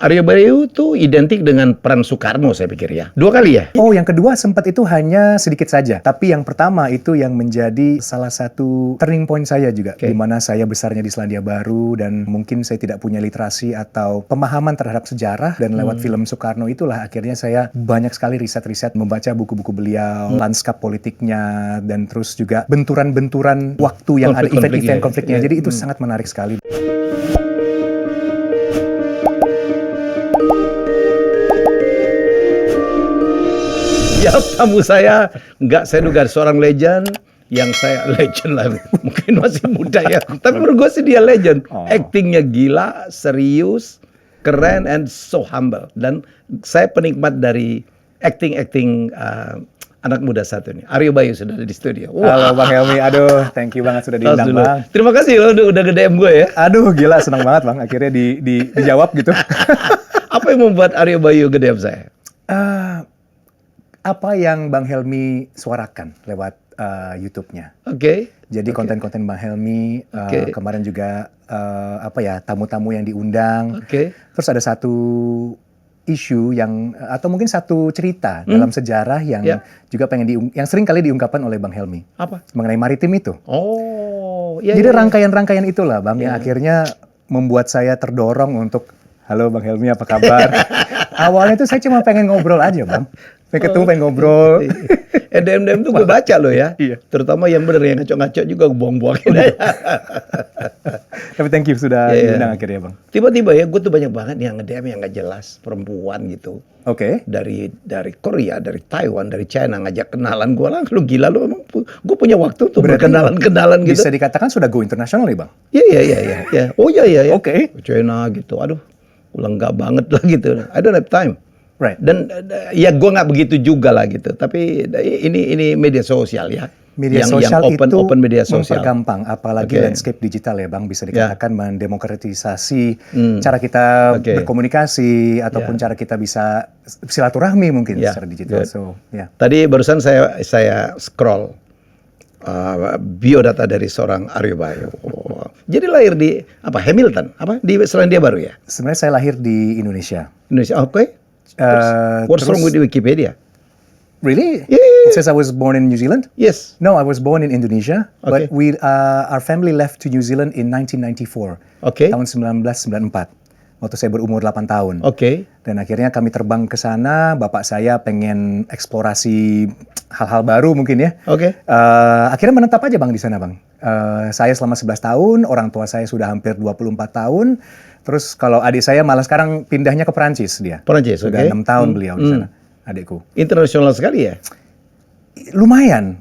Aryo Bayu tuh identik dengan peran Soekarno saya pikir ya. 2 kali ya? Oh, yang kedua sempat itu hanya sedikit saja. Tapi yang pertama itu yang menjadi salah satu turning point saya juga. Di mana saya besarnya di Selandia Baru dan mungkin saya tidak punya literasi atau pemahaman terhadap sejarah. Dan lewat film Soekarno itulah akhirnya saya banyak sekali riset-riset, membaca buku-buku beliau, lanskap politiknya, dan terus juga benturan-benturan waktu yang ada event-event konfliknya. Jadi itu sangat menarik sekali. Ya, tamu saya duga seorang legend yang saya legend lah, mungkin masih muda ya, tapi menurut gue sih dia legend. Actingnya gila, serius, keren, and so humble. Dan saya penikmat dari acting anak muda satu ini. Aryo Bayu sudah ada di studio. Halo Bang Helmi, aduh thank you banget sudah diundang Bang. Terima kasih lo udah nge-DM gue ya. Aduh gila, senang banget Bang, akhirnya dijawab gitu. Apa yang membuat Aryo Bayu nge-DM saya? Apa yang Bang Helmi suarakan lewat YouTube-nya. Jadi konten-konten Bang Helmi, kemarin juga tamu-tamu yang diundang. Terus ada satu isu yang atau mungkin satu cerita dalam sejarah yang juga yang sering kali diungkapkan oleh Bang Helmi. Apa? Mengenai maritim itu. Jadi rangkaian-rangkaian itulah Bang yang akhirnya membuat saya terdorong untuk, halo Bang Helmi apa kabar? Awalnya tuh saya cuma pengen ngobrol aja Bang. Ketemu pengen ngobrol. DM tuh gue baca loh ya. Iya. Terutama yang bener, yang ngaco-ngaco juga gue buang-buangin aja. Tapi thank you sudah diundang akhirnya Bang. Tiba-tiba ya gue tuh banyak banget yang nge-DM yang gak jelas, perempuan gitu. Dari Korea, dari Taiwan, dari China ngajak kenalan. Gue lah, lu gila lu emang. Gue punya waktu untuk berkenalan-kenalan gitu. Bisa dikatakan sudah go international nih Bang? Iya. Oh iya. China gitu. Aduh, enggak banget lah gitu. I don't have time. Dan ya gue nggak begitu juga lah gitu. Tapi ini media sosial ya. Media sosial yang open media sosial. Mempergampang, apalagi landscape digital ya Bang. Bisa dikatakan mendemokratisasi cara kita berkomunikasi ataupun cara kita bisa silaturahmi mungkin secara digital. Tadi barusan saya scroll biodata dari seorang Aryo Bayu. Jadi lahir di Hamilton, di Selandia Baru ya? Sebenarnya saya lahir di Indonesia. What's wrong with Wikipedia? Really? Yeah. It says I was born in New Zealand? Yes. No, I was born in Indonesia. But our family left to New Zealand in 1994. Tahun 1994. Waktu saya berumur 8 tahun. Dan akhirnya kami terbang ke sana. Bapak saya pengen eksplorasi hal-hal baru mungkin ya. Akhirnya menetap aja Bang di sana Bang. Saya selama 11 tahun, orang tua saya sudah hampir 24 tahun. Terus kalau adik saya malah sekarang pindahnya ke Perancis dia. Sudah 6 tahun beliau di sana, adikku. Internasional sekali ya? Lumayan.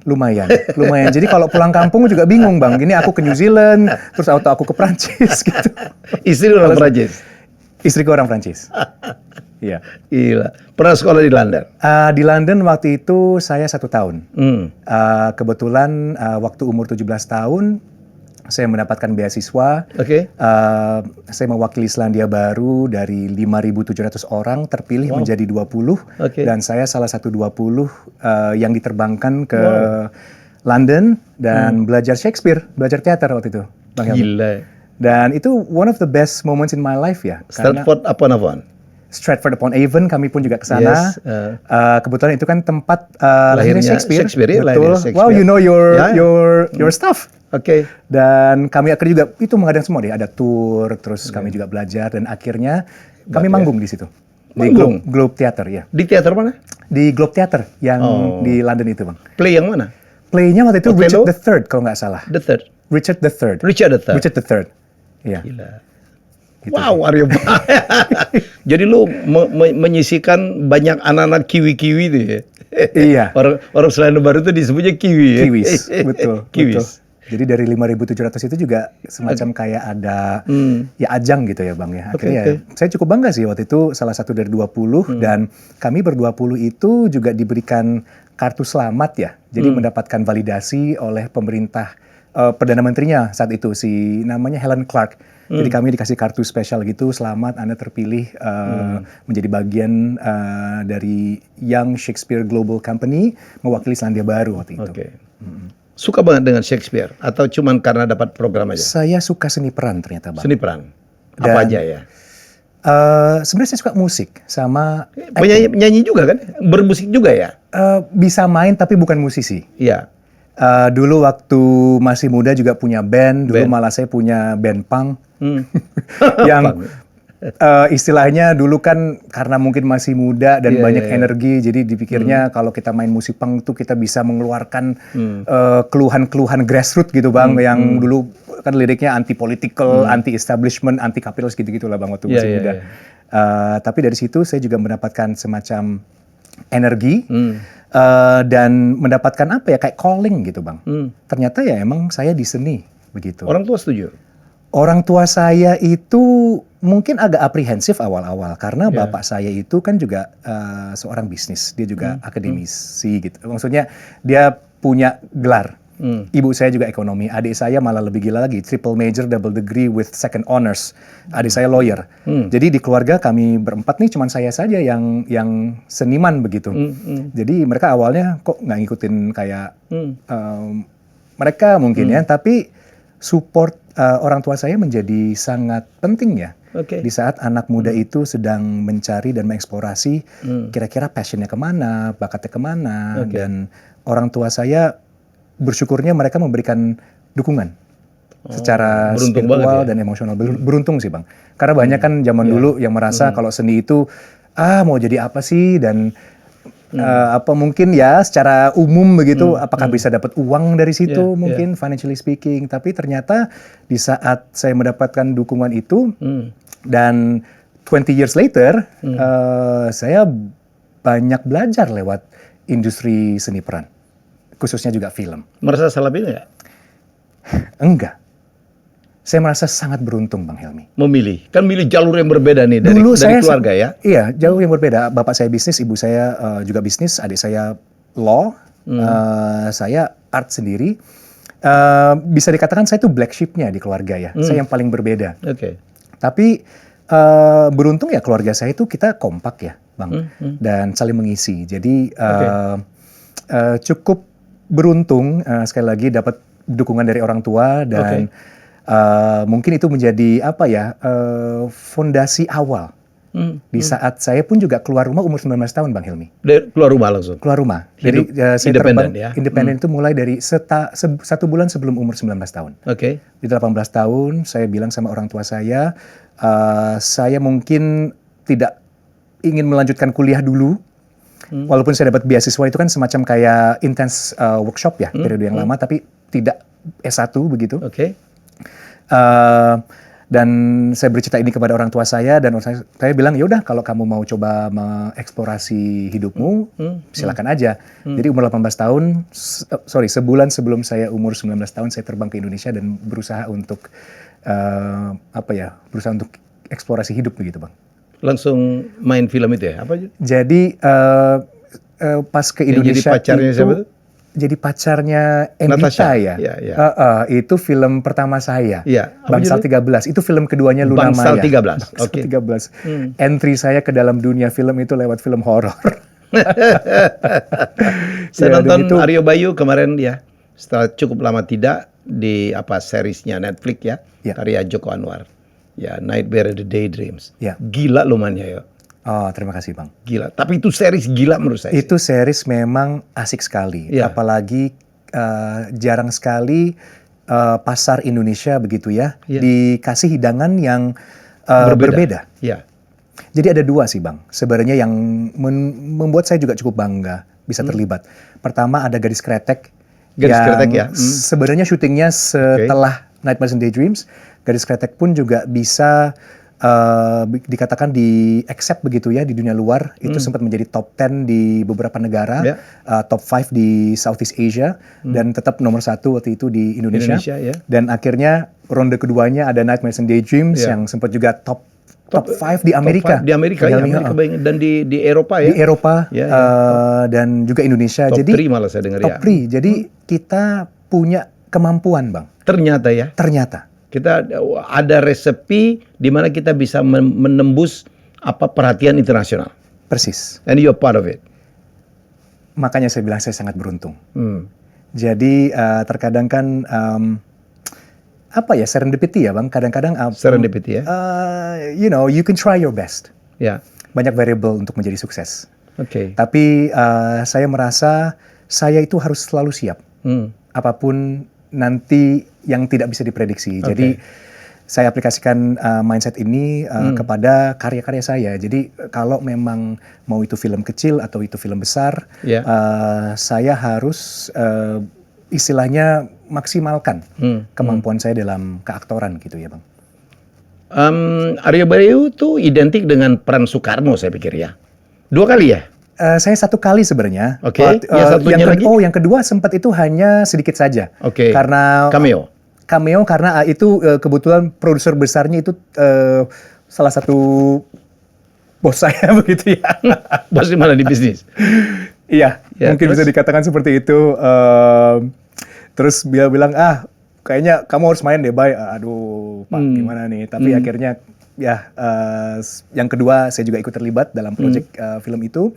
Jadi kalau pulang kampung juga bingung Bang. Ini aku ke New Zealand, terus aku ke Perancis gitu. Istri orang Perancis? Istriku orang Perancis. Iya. Gila. Pernah sekolah di London? Di London waktu itu saya 1 tahun. Kebetulan waktu umur 17 tahun, saya mendapatkan beasiswa. Saya mewakili Selandia Baru dari 5.700 orang terpilih menjadi 20. Dan saya salah satu 20 yang diterbangkan ke London dan belajar Shakespeare, belajar teater waktu itu. Bang Gila. Dan itu one of the best moments in my life ya. Stratford upon Avon, kami pun juga ke sana. Kebetulan itu kan tempat lahirnya Shakespeare. Betul. Wow, you know your stuff. Dan kami akhirnya juga itu mengadakan semua deh. Ada tour, terus kami juga belajar dan akhirnya kami manggung di situ. Di Globe Theatre ya. Di teater mana? Di Globe Theatre yang di London itu Bang. Play yang mana? Playnya waktu itu Richard III kalau nggak salah. Richard III. Richard III. Iya. Gila. Gitu. Wow, Aryo Bayu. Jadi lu menyisikan banyak anak-anak kiwi-kiwi itu ya? Iya. Orang Selandia Baru itu disebutnya kiwi ya? Kiwis, betul. Kiwis. Jadi dari 5.700 itu juga semacam kayak ada ya ajang gitu ya Bang ya. Akhirnya saya cukup bangga sih waktu itu salah satu dari 20 dan kami ber-20 itu juga diberikan kartu selamat ya. Jadi mendapatkan validasi oleh pemerintah Perdana Menterinya saat itu si namanya Helen Clark. Jadi kami dikasih kartu spesial gitu, selamat Anda terpilih menjadi bagian dari Young Shakespeare Global Company mewakili Selandia Baru waktu itu. Suka banget dengan Shakespeare atau cuman karena dapat program aja? Saya suka seni peran ternyata Bang. Seni peran? Apa aja ya? Sebenarnya saya suka musik sama Penyanyi juga kan? Bermusik juga ya? bisa main tapi bukan musisi. Iya. Dulu waktu masih muda juga punya band. Dulu malah saya punya band punk. Yang istilahnya dulu kan karena mungkin masih muda dan banyak energi, jadi dipikirnya kalau kita main musik punk itu kita bisa mengeluarkan keluhan-keluhan grassroots gitu Bang, yang dulu kan liriknya anti political, anti establishment, anti kapitalis gitu-gitu lah Bang waktu masih muda. Tapi dari situ saya juga mendapatkan semacam energi dan mendapatkan apa ya, kayak calling gitu Bang. Ternyata ya emang saya di seni begitu. Orang tua setuju? Orang tua saya itu mungkin agak aprehensif awal-awal karena bapak saya itu kan juga seorang bisnis, dia juga akademisi gitu. Maksudnya dia punya gelar. Ibu saya juga ekonomi, adik saya malah lebih gila lagi, triple major, double degree with second honors. Adik saya lawyer. Jadi di keluarga kami berempat nih cuman saya saja yang seniman begitu. Jadi mereka awalnya kok nggak ngikutin kayak mereka mungkin ya, tapi support orang tua saya menjadi sangat penting ya. Di saat anak muda itu sedang mencari dan mengeksplorasi kira-kira passionnya kemana, bakatnya kemana, dan orang tua saya bersyukurnya mereka memberikan dukungan secara spiritual dan emosional. Beruntung sih Bang, karena banyak kan zaman dulu yang merasa kalau seni itu mau jadi apa sih, dan apa mungkin ya secara umum begitu, apakah bisa dapat uang dari situ mungkin financially speaking. Tapi ternyata di saat saya mendapatkan dukungan itu dan 20 years later saya banyak belajar lewat industri seni peran, khususnya juga film. Merasa salah pilih nggak? Enggak. Saya merasa sangat beruntung Bang Helmi. Memilih, kan milih jalur yang berbeda nih dari keluarga ya? Iya, jalur yang berbeda. Bapak saya bisnis, ibu saya juga bisnis, adik saya law, saya art sendiri. Bisa dikatakan saya tuh black sheep-nya di keluarga ya. Saya yang paling berbeda. Tapi beruntung ya keluarga saya itu kita kompak ya Bang, dan saling mengisi. Jadi cukup beruntung sekali lagi dapat dukungan dari orang tua dan mungkin itu menjadi apa ya, fondasi awal di saat saya pun juga keluar rumah umur 19 tahun Bang Helmi. Keluar rumah langsung? Keluar rumah. Jadi saya terbang independen itu mulai dari 1 bulan sebelum umur 19 tahun. Di 18 tahun saya bilang sama orang tua saya mungkin tidak ingin melanjutkan kuliah dulu. Walaupun saya dapat beasiswa itu kan semacam kayak intense workshop ya, periode yang lama, tapi tidak S1 begitu. Dan saya bercerita ini kepada orang tua saya, dan saya bilang ya udah kalau kamu mau coba mengeksplorasi hidupmu, silakan aja. Jadi umur 18 tahun, sebulan sebelum saya umur 19 tahun saya terbang ke Indonesia dan berusaha untuk berusaha untuk eksplorasi hidup begitu Bang. Langsung main film itu ya? Apa? Jadi pas ke Indonesia jadi pacarnya itu, siapa tuh? Jadi pacarnya Endita ya. Itu film pertama saya. Bangsal 13. Itu film keduanya Luna Maya. Bangsal 13. Bangsal 13. Entry saya ke dalam dunia film itu lewat film horor. Saya nonton Aryo Bayu kemarin ya. Setelah cukup lama tidak di seriesnya Netflix ya. Karya Joko Anwar. Ya, Nightmare the Daydreams. Gila lumayan ya. Oh, terima kasih Bang. Gila, tapi itu series gila menurut saya. Itu series memang asik sekali. Apalagi jarang sekali pasar Indonesia begitu ya, dikasih hidangan yang berbeda. Jadi ada dua sih Bang, sebenarnya yang membuat saya juga cukup bangga bisa terlibat. Pertama ada Gadis Kretek. Sebenarnya syutingnya setelah Nightmares and Daydreams. Gadis Kretek pun juga bisa dikatakan di accept begitu ya di dunia luar. Itu sempat menjadi top 10 di beberapa negara, top 5 di Southeast Asia, dan tetap nomor 1 waktu itu di Indonesia. Dan akhirnya ronde keduanya ada Nightmares and Daydreams yang sempat juga top 5 di Amerika. Di Amerika dan di Eropa ya. Di Eropa dan juga Indonesia. Top jadi 3 malah saya dengar top 3. Jadi kita punya kemampuan Bang. Ternyata ya. Kita ada resepi di mana kita bisa menembus perhatian internasional. Persis. And you're part of it. Makanya saya bilang saya sangat beruntung. Jadi terkadang kan apa ya, serendipity ya Bang. Kadang-kadang Serendipity ya. you know, you can try your best. Ya. Banyak variable untuk menjadi sukses. Oke. Tapi saya merasa saya itu harus selalu siap. Apapun nanti yang tidak bisa diprediksi. Jadi saya aplikasikan mindset ini kepada karya-karya saya. Jadi kalau memang mau itu film kecil atau itu film besar, saya harus istilahnya maksimalkan kemampuan saya dalam keaktoran gitu ya Bang. Aryo Bayu tuh identik dengan peran Soekarno saya pikir ya. 2 kali ya? Saya 1 kali sebenarnya. Oke. Yang satunya lagi? Yang kedua sempat itu hanya sedikit saja. Oke. Karena cameo karena itu kebetulan produser besarnya itu salah satu bos saya begitu ya. Bos di mana di bisnis? Iya, Ya, mungkin terus? bisa dikatakan seperti itu. Terus dia bilang, kayaknya kamu harus main deh, Bay. Aduh, Pak, gimana nih? Tapi akhirnya ya, yang kedua saya juga ikut terlibat dalam proyek film itu.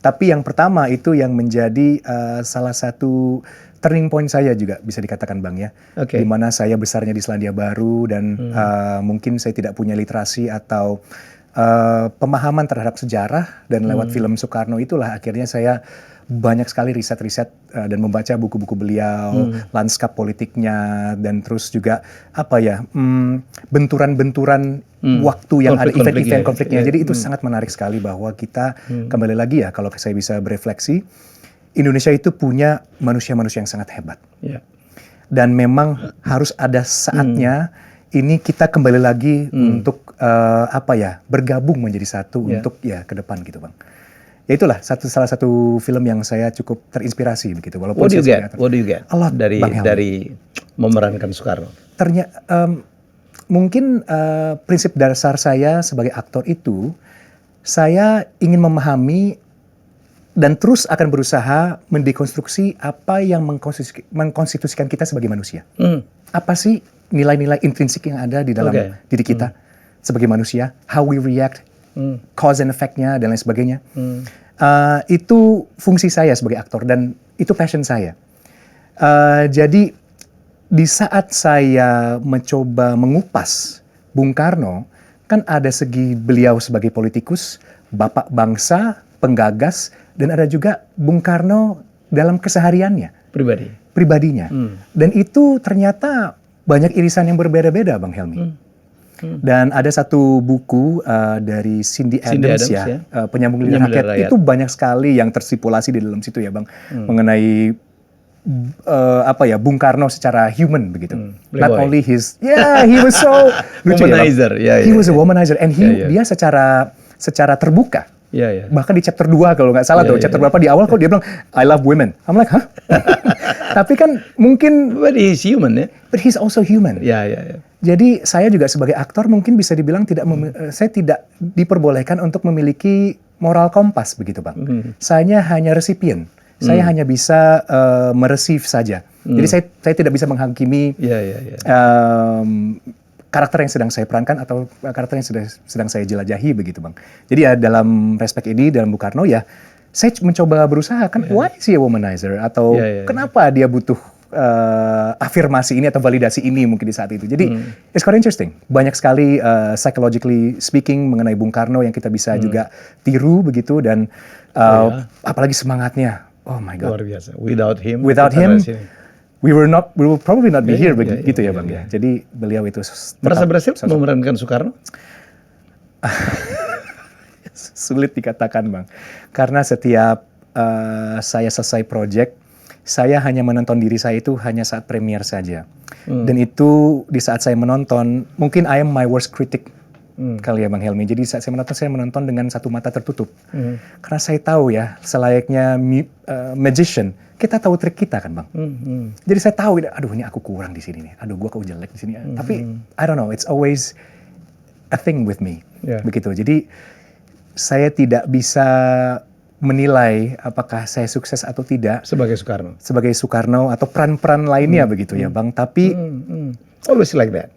Tapi yang pertama itu yang menjadi salah satu turning point saya juga bisa dikatakan Bang ya. Di mana saya besarnya di Selandia Baru dan mungkin saya tidak punya literasi atau pemahaman terhadap sejarah, dan lewat film Soekarno itulah akhirnya saya banyak sekali riset-riset dan membaca buku-buku beliau, lanskap politiknya, dan terus juga apa ya, benturan-benturan waktu yang ada, event-event konfliknya. Jadi itu sangat menarik sekali bahwa kita kembali lagi ya, kalau saya bisa berefleksi, Indonesia itu punya manusia-manusia yang sangat hebat. Dan memang harus ada saatnya ini kita kembali lagi untuk apa ya, bergabung menjadi satu untuk ya ke depan gitu Bang. Ya itulah salah satu film yang saya cukup terinspirasi begitu. Walaupun What do you get? A lot, dari memerankan Soekarno? Mungkin prinsip dasar saya sebagai aktor itu, saya ingin memahami dan terus akan berusaha mendekonstruksi apa yang mengkonstitusikan kita sebagai manusia. Apa sih nilai-nilai intrinsik yang ada di dalam diri kita sebagai manusia, how we react, cause and effect-nya, dan lain sebagainya. Itu fungsi saya sebagai aktor, dan itu passion saya. Jadi di saat saya mencoba mengupas Bung Karno, kan ada segi beliau sebagai politikus, bapak bangsa, penggagas, dan ada juga Bung Karno dalam kesehariannya. Pribadinya. Dan itu ternyata banyak irisan yang berbeda-beda Bang Helmi. Dan ada satu buku dari Cindy Adams ya, Penyambung Lidah Rakyat. Itu banyak sekali yang tersipulasi di dalam situ ya Bang, mengenai apa ya, Bung Karno secara human begitu. Not only his, he was so lucu womanizer, ya, he was a womanizer, and dia secara terbuka. Bahkan di chapter 2 kalau nggak salah chapter berapa di awal kok dia bilang I love women. I'm like, hah? Tapi kan mungkin but he's human ya. But he's also human. Jadi saya juga sebagai aktor mungkin bisa dibilang saya tidak diperbolehkan untuk memiliki moral kompas begitu Bang. Saya hanya resipien. Saya hanya bisa mereceive saja. Jadi saya tidak bisa menghakimi karakter yang sedang saya perankan atau karakter yang sedang saya jelajahi begitu Bang. Jadi ya dalam respek ini, dalam Bung Karno ya, saya mencoba berusaha kan, why is he a womanizer? Atau kenapa dia butuh afirmasi ini atau validasi ini mungkin di saat itu. Jadi it's quite interesting. Banyak sekali psychologically speaking mengenai Bung Karno yang kita bisa juga tiru begitu, dan apalagi semangatnya. Oh my God. Luar biasa. Without him, we will probably not be here begitu ya Bang ya. Jadi beliau itu merasa berhasil memerankan Soekarno? Sulit dikatakan Bang. Karena setiap saya selesai project, saya hanya menonton diri saya itu hanya saat premier saja. Dan itu di saat saya menonton, mungkin I am my worst critic kali ya Bang Helmi. Jadi saat saya menonton dengan satu mata tertutup. Karena saya tahu ya, selayaknya magician, kita tahu trik kita kan Bang. Jadi saya tahu, aduh ini aku kurang di sini nih. Aduh gua kok jelek di sini. Tapi I don't know, it's always a thing with me. Begitu. Jadi saya tidak bisa menilai apakah saya sukses atau tidak sebagai Soekarno atau peran-peran lainnya begitu ya Bang. Tapi always like that.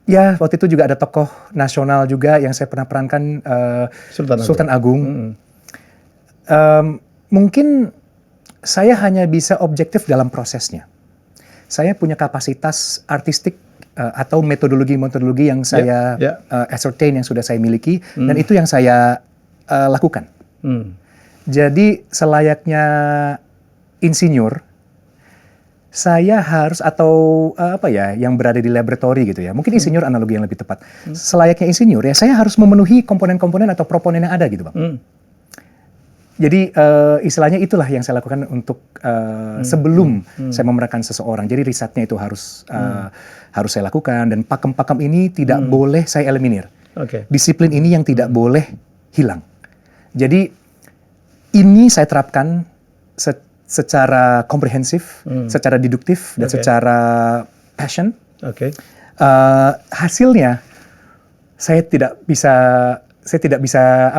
Ya, waktu itu juga ada tokoh nasional juga yang saya pernah perankan, Sultan Agung. Mungkin saya hanya bisa objektif dalam prosesnya. saya punya kapasitas artistik atau metodologi yang saya ascertain, yang sudah saya miliki, dan itu yang saya lakukan. Jadi selayaknya insinyur, saya harus yang berada di laboratori gitu ya. Mungkin insinyur analogi yang lebih tepat. Selayaknya insinyur ya, saya harus memenuhi komponen-komponen atau proponen yang ada gitu, Bang. Jadi istilahnya itulah yang saya lakukan untuk sebelum saya memerankan seseorang. Jadi risetnya itu harus saya lakukan, dan pakem-pakem ini tidak boleh saya eliminir. Disiplin ini yang tidak boleh hilang. Jadi ini saya terapkan secara komprehensif, secara deduktif, dan secara passion. Hasilnya saya tidak bisa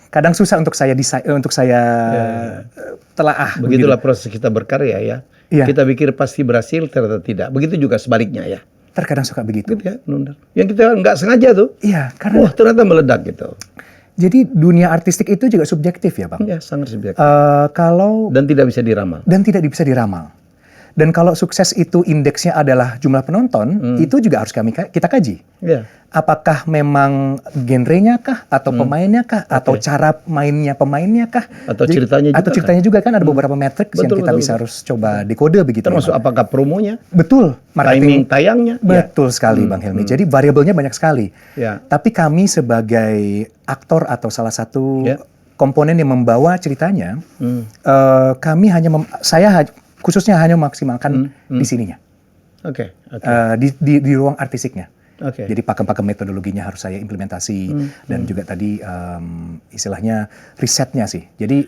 kadang susah untuk saya telaah. Begitulah proses kita berkarya ya. Kita pikir pasti berhasil, ternyata tidak. Begitu juga sebaliknya ya. Terkadang suka begitu. Gitu ya, yang kita nggak sengaja tuh. Iya, karena wah, ternyata meledak gitu. Jadi dunia artistik itu juga subjektif ya, Bang. Iya, sangat subjektif. Dan tidak bisa diramal. Dan kalau sukses itu indeksnya adalah jumlah penonton, itu juga harus kita kaji. Apakah memang genrenya kah, atau pemainnya kah, atau cara mainnya pemainnya kah, atau ceritanya juga kan ada beberapa metrik yang kita bisa harus coba dekode begitu. Termasuk apakah promonya? Betul. Timing tayangnya? Betul sekali, Bang Helmi. Jadi variabelnya banyak sekali. Tapi kami sebagai aktor atau salah satu komponen yang membawa ceritanya, kami khususnya hanya memaksimalkan di sininya. Di ruang artistiknya. Jadi pakem-pakem metodologinya harus saya implementasi, dan juga tadi istilahnya risetnya sih. Jadi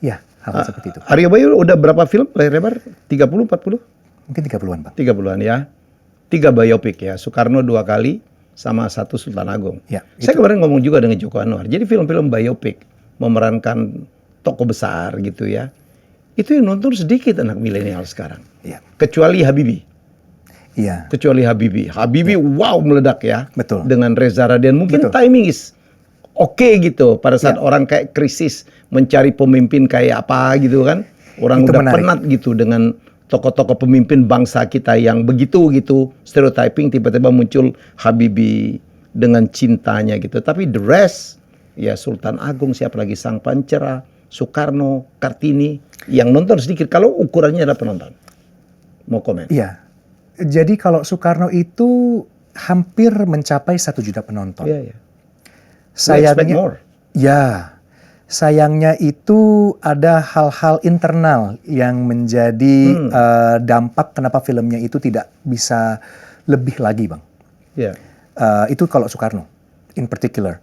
ya hal seperti itu. Aryo Bayu udah berapa film layar lebar? 30, 40? Mungkin 30-an, Bang. 30-an ya. 3 biopik ya. Soekarno 2 kali sama 1 Sultan Agung. Saya kemarin ngomong juga dengan Joko Anwar. Jadi film-film biopik memerankan tokoh besar gitu ya. Itu yang nonton sedikit anak milenial sekarang. Kecuali Habibie. Kecuali Habibie. Wow, meledak ya. Betul. Dengan Reza Radian. Mungkin timing is oke gitu. Pada saat orang kayak krisis mencari pemimpin kayak apa gitu kan. Orang itu udah menarik. Penat gitu dengan tokoh-tokoh pemimpin bangsa kita yang begitu gitu. Stereotyping, tiba-tiba muncul Habibie dengan cintanya gitu. Tapi the rest, ya Sultan Agung, siapa lagi, Sang Pancera, Soekarno, Kartini, yang nonton sedikit. Kalau ukurannya adalah penonton. Mau komen? Iya. Jadi kalau Soekarno itu hampir mencapai 1 juta penonton. Sayangnya, sayangnya itu ada hal-hal internal yang menjadi dampak kenapa filmnya itu tidak bisa lebih lagi, Bang. Itu kalau Soekarno, in particular.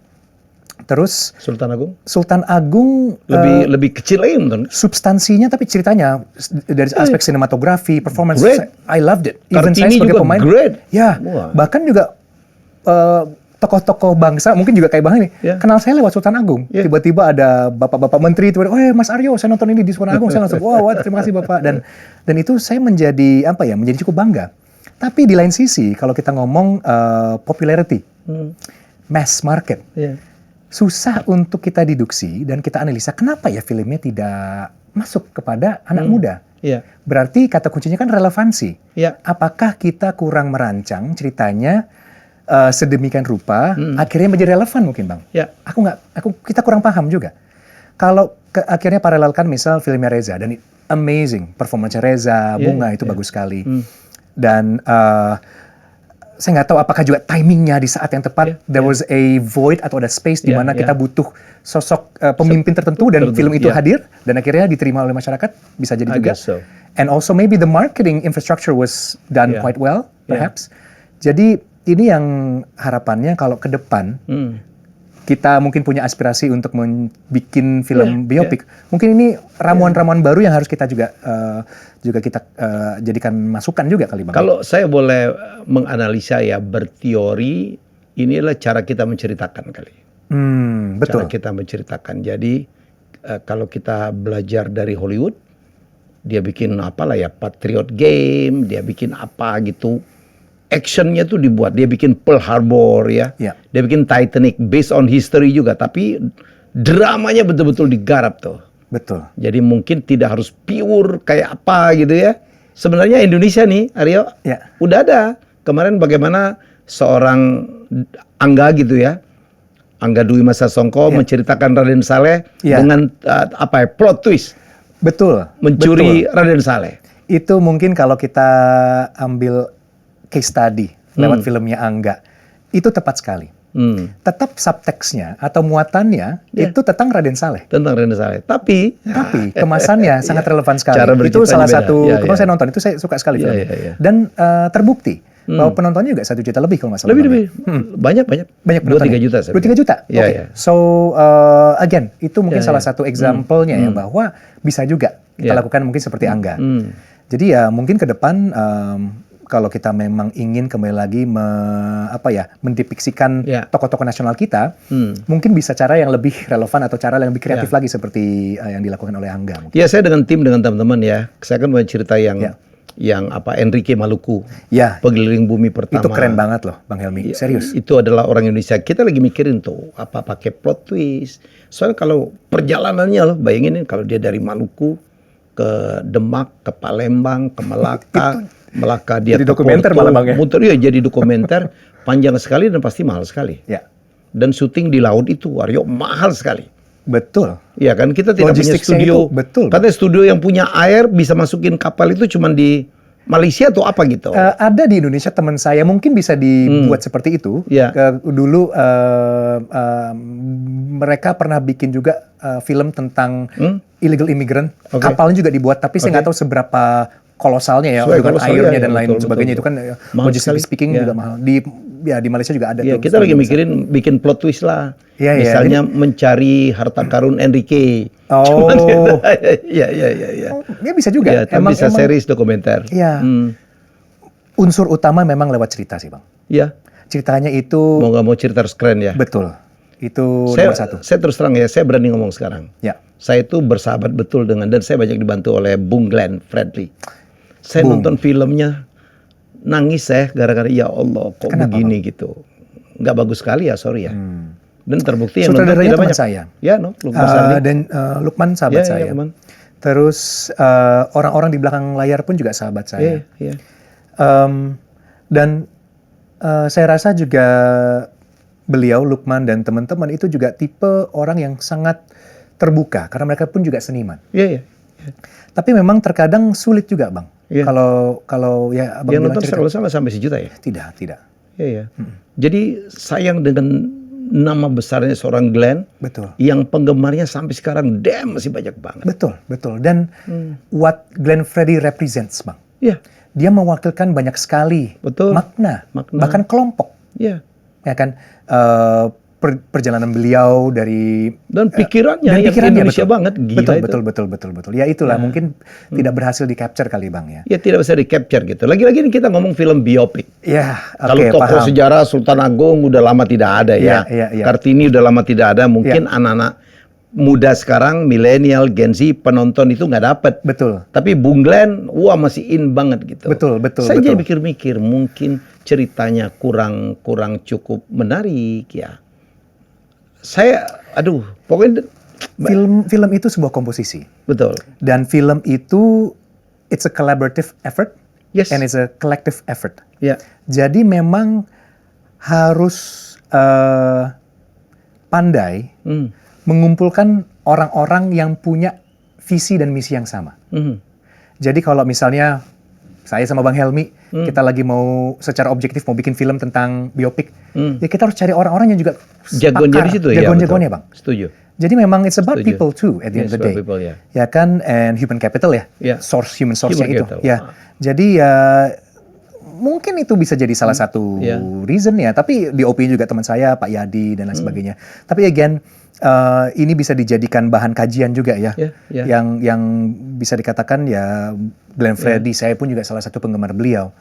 Terus Sultan Agung lebih kecil lagi nonton. Substansinya, tapi ceritanya dari aspek sinematografi, performance, I loved it. Even saya sebagai pemain, bahkan juga tokoh-tokoh bangsa mungkin juga kayak Bang ini kenal saya lewat Sultan Agung. Tiba-tiba ada bapak-bapak menteri, Mas Aryo, saya nonton ini di Sultan Agung, saya langsung wow, terima kasih Bapak. Dan itu saya menjadi menjadi cukup bangga. Tapi di lain sisi kalau kita ngomong popularity, mass market, susah untuk kita deduksi dan kita analisa kenapa ya filmnya tidak masuk kepada anak muda. Berarti kata kuncinya kan relevansi. Apakah kita kurang merancang ceritanya sedemikian rupa akhirnya menjadi relevan mungkin, Bang? Kita kurang paham juga. Kalau akhirnya paralelkan misal filmnya Reza, dan amazing performance Reza, Bunga itu bagus sekali. Dan saya nggak tahu apakah juga timingnya di saat yang tepat, there was a void atau ada space di mana kita butuh sosok pemimpin tertentu, dan film itu hadir dan akhirnya diterima oleh masyarakat, bisa jadi juga. And also maybe the marketing infrastructure was done quite well, perhaps. Jadi ini yang harapannya kalau ke depan kita mungkin punya aspirasi untuk membuat film biopik. Mungkin ini ramuan-ramuan baru yang harus kita juga kita jadikan masukan juga kali, Bang. Kalau saya boleh menganalisa ya, berteori, ini adalah cara kita menceritakan kali. Betul. Cara kita menceritakan. Jadi kalau kita belajar dari Hollywood, dia bikin apalah ya, Patriot Game, dia bikin apa gitu. Actionnya tuh dibuat, dia bikin Pearl Harbor ya, dia bikin Titanic based on history juga, tapi dramanya betul-betul digarap tuh. Betul. Jadi mungkin tidak harus pure kayak apa gitu ya, sebenarnya Indonesia nih, Aryo, Ya. udah ada. Kemarin bagaimana seorang Angga gitu ya, Angga Dwi Masa Songko menceritakan Raden Saleh dengan plot twist. Betul. Mencuri Raden Saleh. Itu mungkin kalau kita ambil case study lewat filmnya Angga, itu tepat sekali. Tetap subteksnya atau muatannya itu tentang Raden Saleh. Tentang Raden Saleh. Tapi kemasannya sangat relevan sekali. Cara Itu salah beda. satu, kemarin saya nonton, itu saya suka sekali filmnya. Dan terbukti bahwa penontonnya juga 1 juta lebih kalau nggak salah. Lebih. Banyak penontonnya. 2-3 juta. 2-3 juta? Iya, Oke. iya. So, again, itu mungkin salah satu example-nya ya, bahwa bisa juga kita lakukan mungkin seperti Angga. Jadi ya mungkin ke depan, kalau kita memang ingin kembali lagi mendepiksikan tokoh-tokoh nasional kita, mungkin bisa cara yang lebih relevan atau cara yang lebih kreatif lagi seperti yang dilakukan oleh Angga. Mungkin. Ya, saya dengan teman-teman ya, saya kan mau cerita yang Enrique Maluku, pengeliling bumi pertama. Itu keren banget loh, Bang Helmi. Serius. Itu adalah orang Indonesia. Kita lagi mikirin tuh apa pakai plot twist. Soalnya kalau perjalanannya loh, bayangin kalau dia dari Maluku ke Demak, ke Palembang, ke Melaka, Melaka dia jadi ke dokumenter Porto, malah Bang ya. muter jadi dokumenter panjang sekali dan pasti mahal sekali. Ya. Dan syuting di laut itu Aryo mahal sekali. Betul. Iya kan, kita tidak punya studio. Betul. Katanya studio yang punya air bisa masukin kapal itu cuma di Malaysia atau apa gitu? Ada di Indonesia teman saya mungkin bisa dibuat seperti itu. Dulu mereka pernah bikin juga film tentang illegal immigrant. Kapalnya juga dibuat, tapi saya nggak tahu seberapa kolosalnya ya, dengan airnya dan lain sebagainya. Itu kan logistically speaking juga mahal. Di Malaysia juga ada. Ya, kita lagi mikirin bikin plot twist lah. Misalnya mencari harta karun Enrique. Iya. Ya bisa juga. Emang bisa series dokumenter. Iya. Unsur utama memang lewat cerita sih Bang. Iya. Ceritanya itu. Mau nggak mau cerita harus keren ya. Betul. Itu nomor satu. Saya terus terang ya, saya berani ngomong sekarang. Ya. Saya itu bersahabat betul dan saya banyak dibantu oleh Bung Glenn Fredly. Saya nonton filmnya. Nangis saya gara-gara ya Allah kok begini gitu. Nggak bagus sekali ya, sorry ya. Dan terbukti yang nonton tidak banyak. Saya. Ya, Lukman Sardi. Dan Lukman sahabat saya. Lukman. Terus orang-orang di belakang layar pun juga sahabat saya. Dan saya rasa juga beliau, Lukman dan teman-teman itu juga tipe orang yang sangat terbuka. Karena mereka pun juga seniman. Iya. Tapi memang terkadang sulit juga Bang. Kalau ya Abang yang nonton kalau sama sampai 1 juta ya? Tidak. Iya. Jadi sayang dengan nama besarnya seorang Glenn. Betul. Yang penggemarnya sampai sekarang masih banyak banget. Betul. Dan what Glenn Fredly represents Bang. Iya. Dia mewakilkan banyak sekali makna. Bahkan kelompok. Iya. Ya kan perjalanan beliau dari dan pikirannya yang Indonesia banget, gila betul. Ya itulah mungkin tidak berhasil di capture kali Bang ya. Ya tidak bisa di capture gitu. Lagi-lagi kita ngomong film biopik. Ya, kalau tokoh sejarah Sultan Agung udah lama tidak ada ya. Kartini udah lama tidak ada. Mungkin anak-anak muda sekarang, milenial, Gen Z, penonton itu nggak dapat. Betul. Tapi Bung Glenn, masih in banget gitu. Betul. Saya jadi mikir-mikir, mungkin ceritanya kurang cukup menarik ya. Pokoknya film itu sebuah komposisi. Betul. Dan film itu it's a collaborative effort and it's a collective effort. Jadi memang harus pandai mengumpulkan orang-orang yang punya visi dan misi yang sama. Jadi kalau misalnya saya sama Bang Helmi, kita lagi mau secara objektif mau bikin film tentang biopik, ya kita harus cari orang-orang yang juga jagoannya di situ ya. Jagoan-jagoannya Bang. Setuju. Jadi memang it's about people too at the end of the day. People, ya kan, and human capital ya. Human source-nya itu. Ya. Jadi ya mungkin itu bisa jadi salah satu reason ya. Tapi di OP juga teman saya Pak Yadi dan lain sebagainya. Tapi again ini bisa dijadikan bahan kajian juga ya. Yang bisa dikatakan ya Glenn Fredly, saya pun juga salah satu penggemar beliau.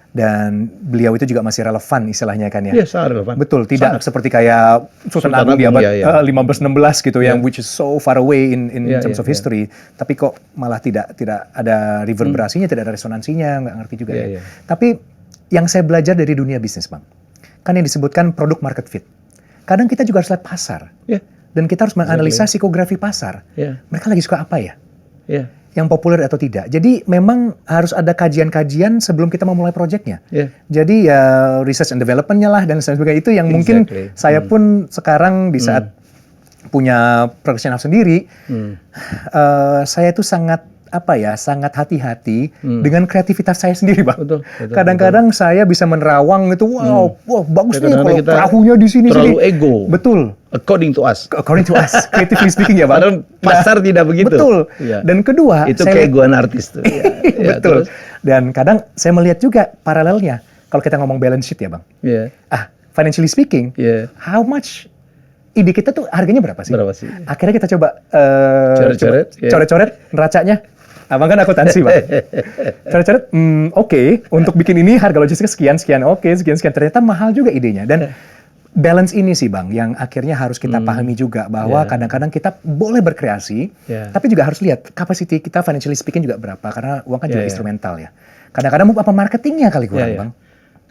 Dan beliau itu juga masih relevan istilahnya kan ya. Iya, sangat relevan. Betul, tidak seperti kayak Sultan Agung di abad 15-16 gitu yang which is so far away in terms of history. Tapi kok malah tidak ada reverberasinya, tidak ada resonansinya, nggak ngerti juga ya. Tapi yang saya belajar dari dunia bisnis Bang, kan yang disebutkan product market fit. Kadang kita juga harus lihat pasar. Dan kita harus menganalisa psikografi pasar. Mereka lagi suka apa ya? yang populer atau tidak. Jadi memang harus ada kajian-kajian sebelum kita memulai proyeknya. Yeah. Jadi ya research and development-nya lah dan sebagainya itu yang mungkin saya pun sekarang di saat punya production house sendiri, saya tuh sangat sangat hati-hati dengan kreativitas saya sendiri, Bang. Betul, kadang-kadang saya bisa menerawang itu, wah bagus nih kalau kita perahunya di sini. Terlalu ego. Betul. According to us, creatively speaking ya, Bang. Padahal pasar tidak begitu. Betul. Ya. Dan kedua, itu keegoan artis tuh. Ya, betul. terus? Dan kadang saya melihat juga paralelnya kalau kita ngomong balance sheet ya, Bang. Yeah. Financially speaking, how much ide kita tuh harganya berapa sih? Akhirnya kita coba coret-coret neracanya. Abang kan akuntansi, Bang. Coret-coret, oke, untuk bikin ini harga logistik sekian, oke, sekian. Ternyata mahal juga idenya. Dan balance ini sih, Bang, yang akhirnya harus kita pahami juga bahwa kadang-kadang kita boleh berkreasi, tapi juga harus lihat capacity kita financially speaking juga berapa, karena uang kan juga instrumental ya. Kadang-kadang apa marketingnya kali kurang, Bang.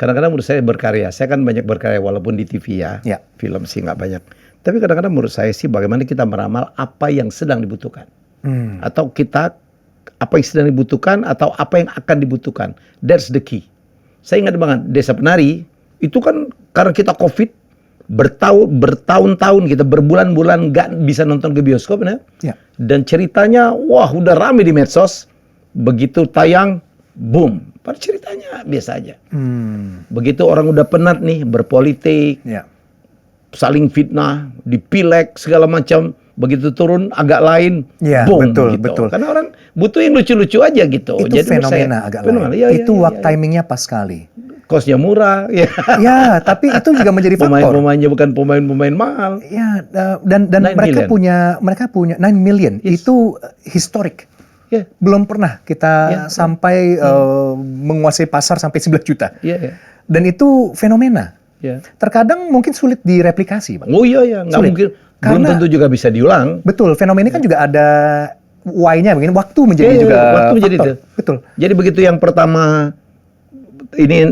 Kadang-kadang menurut saya berkarya, saya kan banyak berkarya walaupun di TV ya, film sih nggak banyak. Tapi kadang-kadang menurut saya sih bagaimana kita meramal apa yang sedang dibutuhkan. Atau kita apa yang sedang dibutuhkan atau apa yang akan dibutuhkan. That's the key. Saya ingat banget Desa Penari itu kan karena kita COVID bertahun-tahun kita berbulan-bulan nggak bisa nonton ke bioskop dan ceritanya wah udah rame di medsos. Begitu tayang boom. Padahal ceritanya biasa aja. Begitu orang udah penat nih berpolitik, saling fitnah, dipilek segala macam. Begitu turun agak lain, boom, betul. Karena orang butuh yang lucu-lucu aja gitu. Itu jadi fenomena agak lain. Itu waktu timingnya pas sekali. Kosnya murah, ya. Tapi itu juga menjadi faktor. Pemain-pemainnya bukan pemain-pemain mahal. Ya, dan mereka punya 9 million. Itu historik. Belum pernah kita sampai menguasai pasar sampai 9 juta. Dan itu fenomena. Terkadang mungkin sulit direplikasi, Bang. Oh iya, nggak mungkin. Belum tentu juga bisa diulang. Betul, fenomena kan juga ada why-nya, mungkin waktu menjadi juga waktu menjadi itu. Betul. Jadi begitu yang pertama ini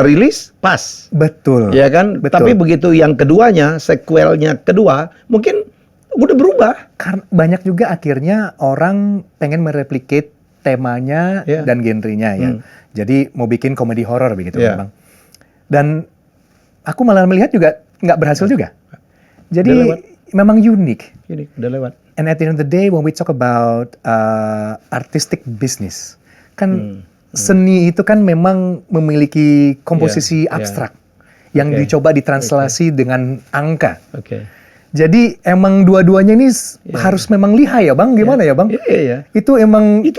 rilis pas. Betul. Ya kan? Betul. Tapi begitu yang keduanya, sequelnya kedua, mungkin udah berubah. Karena banyak juga akhirnya orang pengen mereplicate temanya dan genrenya ya. Jadi mau bikin komedi horor begitu, Bang. Dan aku malah melihat juga nggak berhasil juga. Jadi memang unik. Udah lewat. And at the end of the day, when we talk about artistic business, kan seni itu kan memang memiliki komposisi abstrak yang dicoba ditranslasi dengan angka. Jadi emang dua-duanya ini harus memang lihai ya, Bang. Gimana ya, Bang? Itu emang itu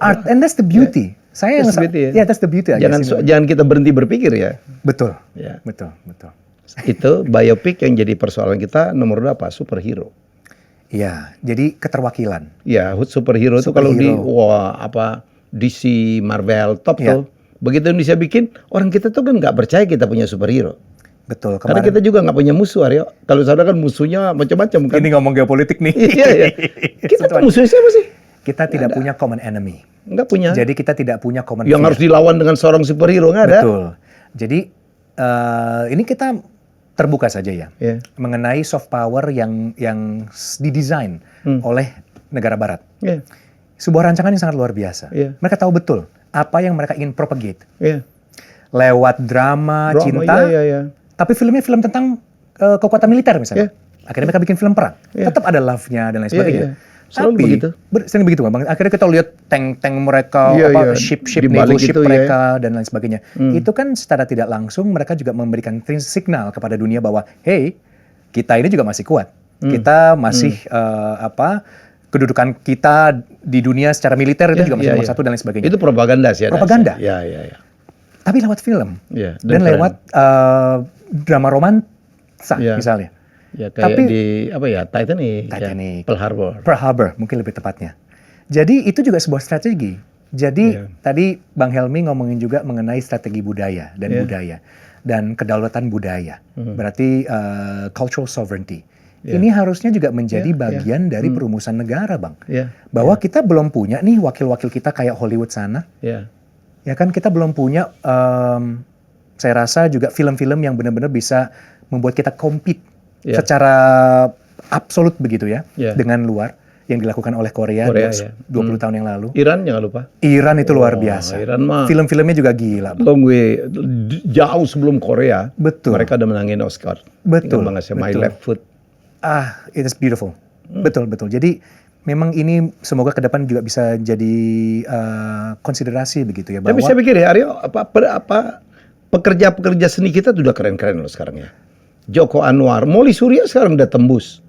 art, and that's the beauty. That's the beauty. Jangan kita berhenti berpikir ya. Betul. Betul. Itu biopic yang jadi persoalan kita nomor 2 apa? Superhero. Iya, jadi keterwakilan. Ya, superhero itu kalau di DC, Marvel, top tuh. Begitu Indonesia bikin, orang kita tuh kan nggak percaya kita punya superhero. Betul. Karena kita juga nggak punya musuh, Aryo. Kalau saudara kan musuhnya macam-macam kan. Ini ngomong geopolitik nih. Kita tuh musuhnya siapa sih? Kita tidak punya common enemy. Nggak punya. Jadi kita tidak punya common yang harus dilawan dengan seorang superhero, nggak ada. Betul. Jadi ini kita terbuka saja ya, mengenai soft power yang didesain oleh negara Barat. Sebuah rancangan yang sangat luar biasa. Mereka tahu betul apa yang mereka ingin propagate. Lewat drama cinta, tapi filmnya film tentang kekuatan militer misalnya. Akhirnya mereka bikin film perang. Tetap ada love-nya dan lain sebagainya. Selalu begitu. Sering begitu, Bang. Akhirnya kita lihat tank mereka, ship naval ship mereka dan lain sebagainya. Itu kan secara tidak langsung mereka juga memberikan signal kepada dunia bahwa, hey, kita ini juga masih kuat. Kita masih kedudukan kita di dunia secara militer itu juga masih nomor 1 dan lain sebagainya. Itu propaganda sih. Propaganda. Ya. Tapi lewat film dan lewat drama romansa misalnya. Ya kayak di Titanic. Pearl Harbor mungkin lebih tepatnya. Jadi itu juga sebuah strategi. Jadi tadi Bang Helmi ngomongin juga mengenai strategi budaya dan kedaulatan budaya. Berarti cultural sovereignty. Ini harusnya juga menjadi bagian dari perumusan negara, Bang. Bahwa kita belum punya nih wakil-wakil kita kayak Hollywood sana. Ya kan kita belum punya saya rasa juga film-film yang benar-benar bisa membuat kita compete secara absolut begitu ya dengan luar. yang dilakukan oleh Korea, Korea, ya. 20 tahun yang lalu. Iran jangan lupa. Iran itu luar biasa. Iran mah Film-filmnya juga gila. Bang. long way, jauh sebelum Korea. Betul. Mereka udah menangin Oscar. Betul. Ingat banget saya, My Betul. Left Foot. It is beautiful. Betul. Jadi memang ini semoga ke depan juga bisa jadi konsiderasi begitu ya. Tapi Bahwa saya pikir ya Aryo, pekerja-pekerja seni kita tuh udah keren-keren loh sekarang ya. Joko Anwar, Molly Surya sekarang udah tembus.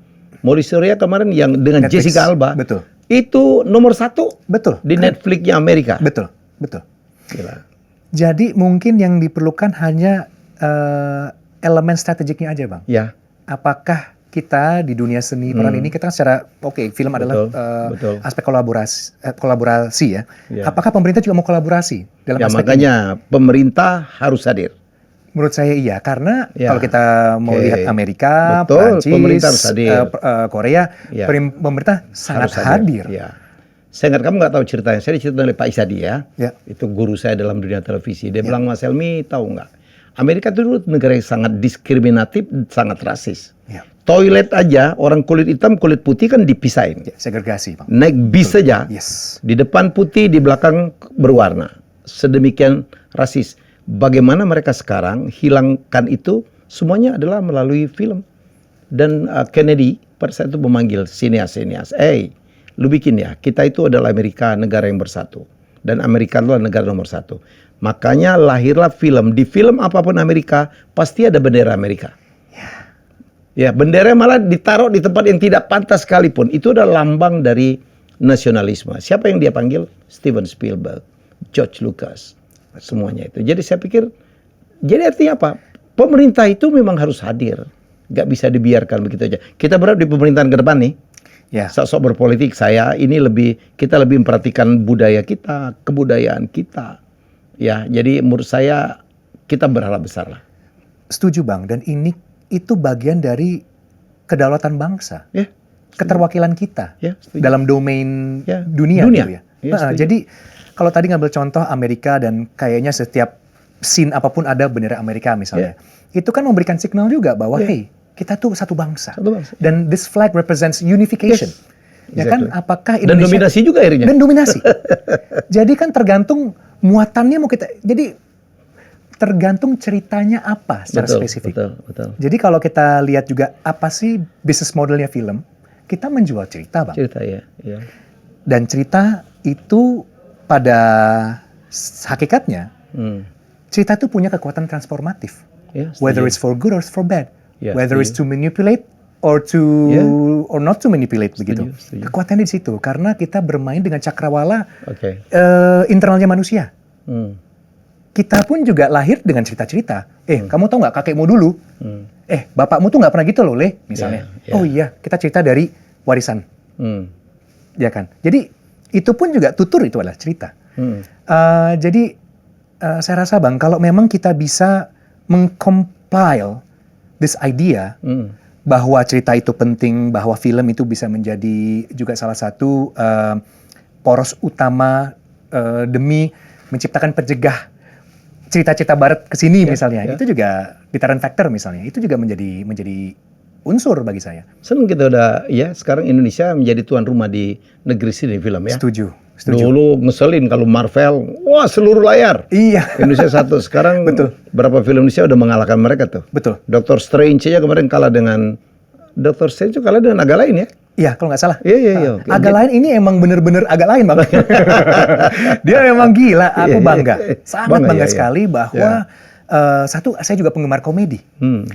Molly Surya kemarin yang dengan Netflix. Jessica Alba. Betul. Itu nomor 1 Betul. di Netflix-nya Amerika. Betul. Gila. Jadi mungkin yang diperlukan hanya elemen strategiknya aja, Bang. Ya. Apakah kita di dunia seni peran ini kita secara film adalah betul. aspek kolaborasi ya. Ya. Apakah pemerintah juga mau kolaborasi dalam Ya aspek ini? makanya pemerintah harus hadir. Menurut saya iya, karena Ya. kalau kita mau Oke. lihat Amerika, Betul, Prancis, pemerintah harus hadir. Korea, Ya. pemerintah sangat Harus hadir. Ya. Saya ingat kamu nggak tahu ceritanya. Saya diceritakan oleh Pak Isadi ya. Ya. Itu guru saya dalam dunia televisi. Dia bilang, Mas Helmi tahu nggak? Amerika itu dulu negara yang sangat diskriminatif, sangat rasis. Ya. Toilet aja orang kulit hitam, kulit putih kan dipisahin. Ya, segregasi, Bang. Naik bis saja. Yes. Di depan putih, di belakang berwarna. Sedemikian rasis. Bagaimana mereka sekarang hilangkan itu semuanya adalah melalui film. Dan Kennedy pada saat itu memanggil sinias-sinias. Lu bikin ya, kita itu adalah Amerika, negara yang bersatu. Dan Amerika itu adalah negara nomor 1. Makanya lahirlah film. Di film apapun Amerika, pasti ada bendera Amerika. Ya, bendera malah ditaruh di tempat yang tidak pantas sekalipun. Itu adalah lambang dari nasionalisme. Siapa yang dia panggil? Steven Spielberg, George Lucas. Semuanya itu. Jadi saya pikir, jadi artinya apa? Pemerintah itu memang harus hadir. Nggak bisa dibiarkan begitu aja. Kita berharap di pemerintahan ke depan nih, Ya. sok-sok berpolitik kita lebih memperhatikan budaya kita, kebudayaan kita. Ya, jadi menurut saya kita berharap besar lah. Setuju, Bang. Dan itu bagian dari kedaulatan bangsa. Ya, Keterwakilan kita ya, setuju. dalam domain Ya, dunia. dunia. Gitu ya. Ya, setuju. Jadi kalau tadi ngambil contoh Amerika dan kayaknya setiap scene apapun ada bendera Amerika misalnya. Itu kan memberikan signal juga bahwa hey, kita tuh satu bangsa. Satu bangsa. Dan this flag represents unification. Yes. Ya kan, Exactly. apakah Dan Indonesia dominasi juga akhirnya. dan dominasi. Jadi kan tergantung muatannya mau kita. Jadi tergantung ceritanya apa secara spesifik. Betul. Jadi kalau kita lihat juga apa sih bisnis modelnya film, kita menjual cerita, Bang. Cerita ya. Dan cerita itu pada hakikatnya, cerita itu punya kekuatan transformatif. Ya, Whether it's for good or for bad. Ya, Whether it's to manipulate or not to manipulate begitu. Setuju. Kekuatannya di situ karena kita bermain dengan cakrawala Oke. internalnya manusia. Hmm. Kita pun juga lahir dengan cerita-cerita. Kamu tahu nggak kakekmu dulu? Bapakmu tuh nggak pernah gitu loh, Le, misalnya. Ya. Oh iya, kita cerita dari warisan. Ya kan? Jadi itu pun juga tutur itu adalah cerita. Jadi saya rasa, Bang, kalau memang kita bisa mengcompile this idea bahwa cerita itu penting, bahwa film itu bisa menjadi juga salah satu poros utama demi menciptakan penjegah cerita-cerita barat ke sini misalnya. Itu juga deterrent factor misalnya. Itu juga menjadi unsur bagi saya. Senang kita udah sekarang Indonesia menjadi tuan rumah di negeri sini film ya. Setuju. Dulu ngeselin kalau Marvel, wah seluruh layar. Iya. Indonesia satu. Sekarang berapa film Indonesia udah mengalahkan mereka tuh. Betul. Doctor Strange aja kemarin kalah dengan Doctor Strange kalah dengan agak lain ya. Iya, kalau nggak salah. Iya. Agak lain ini emang bener-bener agak lain, Bang. Dia memang gila. Aku bangga. Sangat bangga sekali bahwa satu, saya juga penggemar komedi.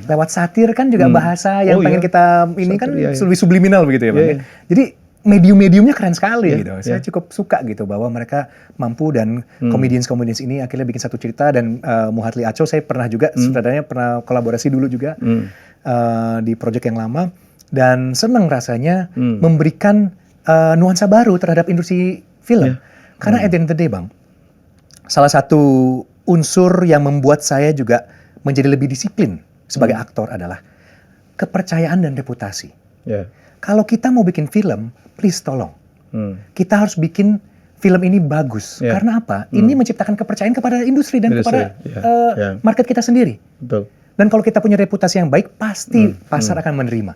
Lewat satir kan juga bahasa yang pengen kita ini kan lebih subliminal begitu ya, Bang. Jadi medium-mediumnya keren sekali gitu. Saya cukup suka gitu bahwa mereka mampu dan comedians ini akhirnya bikin satu cerita dan Muhatli Aco saya pernah juga sutradaranya pernah kolaborasi dulu juga di project yang lama dan senang rasanya memberikan nuansa baru terhadap industri film. Karena at the end of the day, Bang, salah satu unsur yang membuat saya juga menjadi lebih disiplin sebagai aktor adalah kepercayaan dan reputasi. Kalau kita mau bikin film, please tolong. Kita harus bikin film ini bagus. Karena apa? Ini menciptakan kepercayaan kepada industri dan kepada market kita sendiri. Betul. Dan kalau kita punya reputasi yang baik, pasti pasar akan menerima.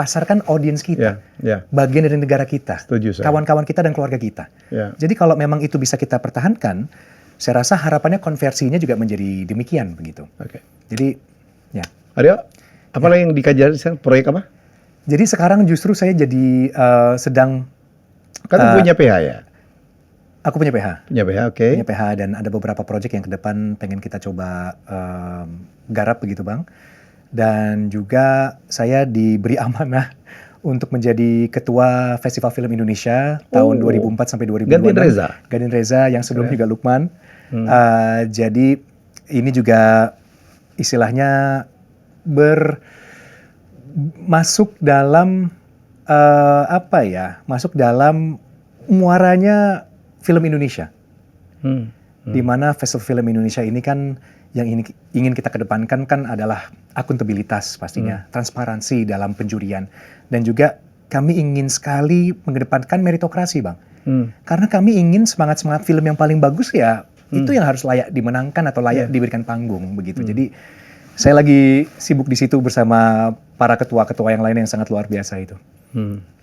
pasarkan audiens kita, bagian dari negara kita, kawan-kawan kita dan keluarga kita. Jadi kalau memang itu bisa kita pertahankan, saya rasa harapannya konversinya juga menjadi demikian begitu. Jadi, ya. Aryo, apa lagi yang dikaji sekarang? Proyek apa? Jadi sekarang justru saya jadi sedang. Kan punya PH ya? Aku punya PH. Punya PH, oke. Punya PH dan ada beberapa proyek yang ke depan pengen kita coba garap begitu Bang. Dan juga saya diberi amanah untuk menjadi ketua Festival Film Indonesia tahun 2004 sampai 2006. Gantiin Reza? Gantiin Reza yang sebelumnya juga Lukman. Jadi ini juga istilahnya masuk dalam masuk dalam muaranya film Indonesia, di mana Festival Film Indonesia ini kan yang ingin kita kedepankan kan adalah akuntabilitas pastinya, transparansi dalam penjurian, dan juga kami ingin sekali mengedepankan meritokrasi Bang, karena kami ingin semangat film yang paling bagus ya itu yang harus layak dimenangkan atau layak diberikan panggung begitu. Jadi saya lagi sibuk di situ bersama para ketua-ketua yang lain yang sangat luar biasa itu.